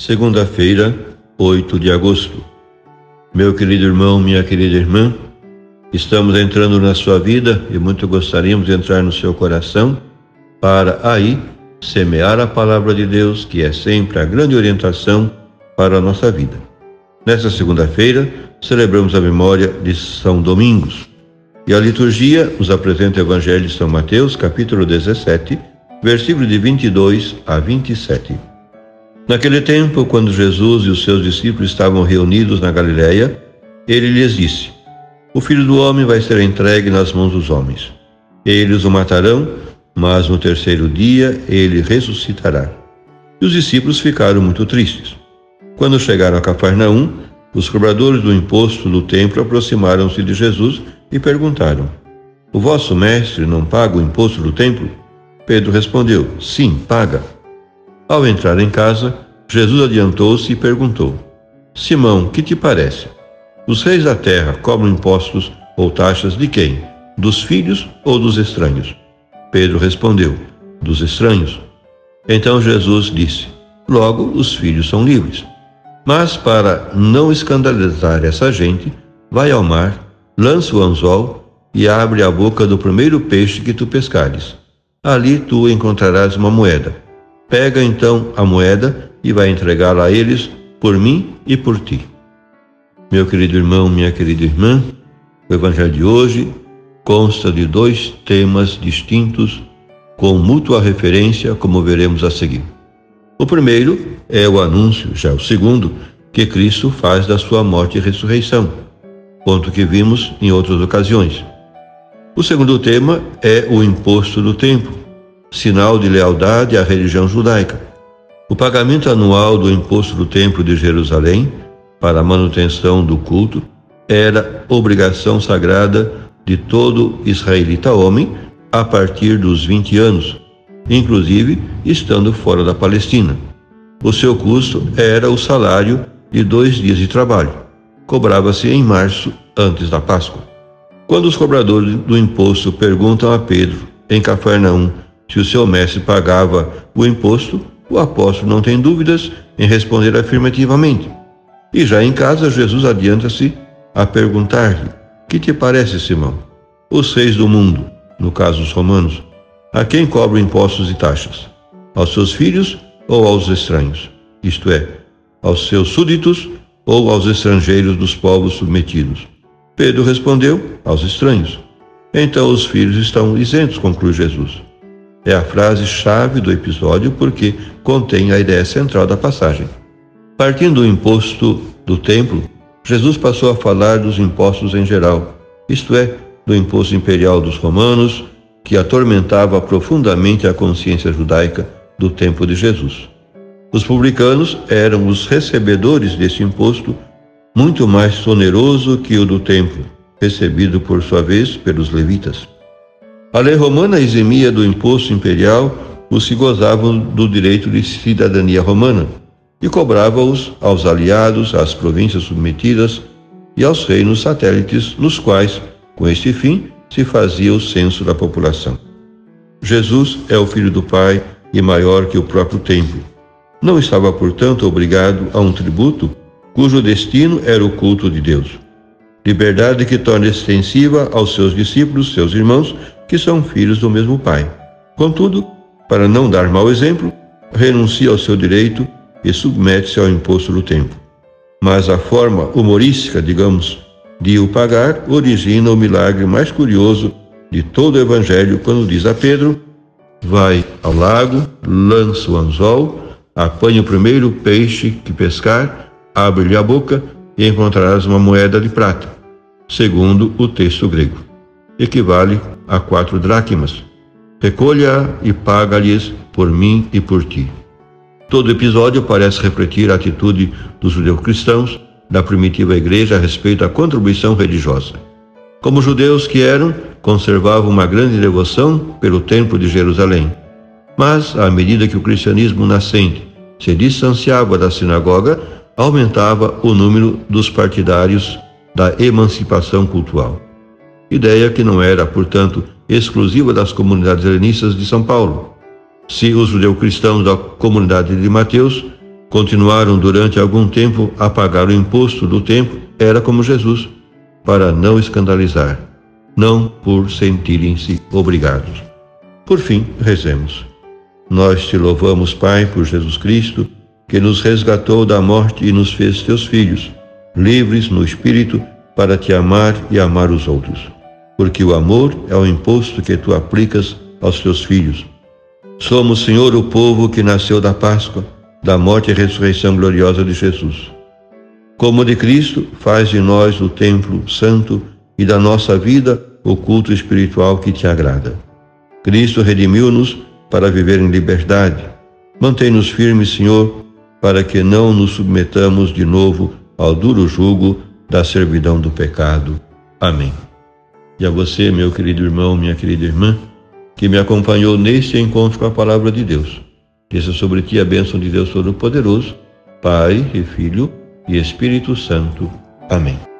Segunda-feira, 8 de agosto. Meu querido irmão, minha querida irmã, estamos entrando na sua vida e muito gostaríamos de entrar no seu coração para aí semear a palavra de Deus, que é sempre a grande orientação para a nossa vida. Nesta segunda-feira, celebramos a memória de São Domingos. E a liturgia nos apresenta o Evangelho de São Mateus, capítulo 17, versículo de 22 a 27. Naquele tempo, quando Jesus e os seus discípulos estavam reunidos na Galileia, ele lhes disse: O Filho do Homem vai ser entregue nas mãos dos homens. Eles o matarão, mas no terceiro dia ele ressuscitará. E os discípulos ficaram muito tristes. Quando chegaram a Cafarnaum, os cobradores do imposto do templo aproximaram-se de Jesus e perguntaram: O vosso mestre não paga o imposto do templo? Pedro respondeu: Sim, paga. Ao entrar em casa, Jesus adiantou-se e perguntou: Simão, que te parece? Os reis da terra cobram impostos ou taxas de quem? Dos filhos ou dos estranhos? Pedro respondeu: Dos estranhos. Então Jesus disse: Logo, os filhos são livres. Mas para não escandalizar essa gente, vai ao mar, lança o anzol e abre a boca do primeiro peixe que tu pescares. Ali tu encontrarás uma moeda. Pega então a moeda e vai entregá-la a eles por mim e por ti. Meu querido irmão, minha querida irmã, o Evangelho de hoje consta de dois temas distintos com mútua referência, como veremos a seguir. O primeiro é o anúncio, já o segundo, que Cristo faz da sua morte e ressurreição, ponto que vimos em outras ocasiões. O segundo tema é o imposto do templo, sinal de lealdade à religião judaica. O pagamento anual do imposto do templo de Jerusalém para a manutenção do culto era obrigação sagrada de todo israelita homem a partir dos 20 anos, inclusive estando fora da Palestina. O seu custo era o salário de 2 dias de trabalho. Cobrava-se em março, antes da Páscoa. Quando os cobradores do imposto perguntam a Pedro, em Cafarnaum, se o seu mestre pagava o imposto, o apóstolo não tem dúvidas em responder afirmativamente. E já em casa, Jesus adianta-se a perguntar-lhe: Que te parece, Simão? Os reis do mundo, no caso os romanos, a quem cobram impostos e taxas? Aos seus filhos ou aos estranhos? Isto é, aos seus súditos ou aos estrangeiros dos povos submetidos? Pedro respondeu: Aos estranhos. Então os filhos estão isentos, conclui Jesus. É a frase-chave do episódio porque contém a ideia central da passagem. Partindo do imposto do templo, Jesus passou a falar dos impostos em geral, isto é, do imposto imperial dos romanos, que atormentava profundamente a consciência judaica do tempo de Jesus. Os publicanos eram os recebedores desse imposto, muito mais oneroso que o do templo, recebido por sua vez pelos levitas. A lei romana eximia do imposto imperial os que gozavam do direito de cidadania romana e cobrava-os aos aliados, às províncias submetidas e aos reinos satélites, nos quais, com este fim, se fazia o censo da população. Jesus é o Filho do Pai e maior que o próprio templo. Não estava, portanto, obrigado a um tributo cujo destino era o culto de Deus. Liberdade que torna extensiva aos seus discípulos, seus irmãos, que são filhos do mesmo Pai. Contudo, para não dar mau exemplo, renuncia ao seu direito e submete-se ao imposto do templo. Mas a forma humorística, digamos, de o pagar origina o milagre mais curioso de todo o Evangelho, quando diz a Pedro: Vai ao lago, lança o anzol, apanha o primeiro peixe que pescar, abre-lhe a boca e encontrarás uma moeda de prata, segundo o texto grego. Equivale a 4 dracmas. Recolha-a e paga-lhes por mim e por ti. Todo episódio parece refletir a atitude dos judeus-cristãos da primitiva igreja a respeito da contribuição religiosa. Como judeus que eram, conservavam uma grande devoção pelo templo de Jerusalém. Mas, à medida que o cristianismo nascente se distanciava da sinagoga, aumentava o número dos partidários da emancipação cultural. Ideia que não era, portanto, exclusiva das comunidades helenistas de São Paulo. Se os judeus-cristãos da comunidade de Mateus continuaram durante algum tempo a pagar o imposto do templo, era como Jesus, para não escandalizar, não por sentirem-se obrigados. Por fim, rezemos. Nós te louvamos, Pai, por Jesus Cristo, que nos resgatou da morte e nos fez teus filhos, livres no Espírito para te amar e amar os outros. Porque o amor é o imposto que tu aplicas aos teus filhos. Somos, Senhor, o povo que nasceu da Páscoa, da morte e ressurreição gloriosa de Jesus. Como de Cristo, faz de nós o templo santo e da nossa vida o culto espiritual que te agrada. Cristo redimiu-nos para viver em liberdade. Mantém-nos firmes, Senhor, para que não nos submetamos de novo ao duro jugo da servidão do pecado. Amém. E a você, meu querido irmão, minha querida irmã, que me acompanhou neste encontro com a Palavra de Deus. Desça sobre ti a bênção de Deus Todo-Poderoso, Pai e Filho e Espírito Santo. Amém.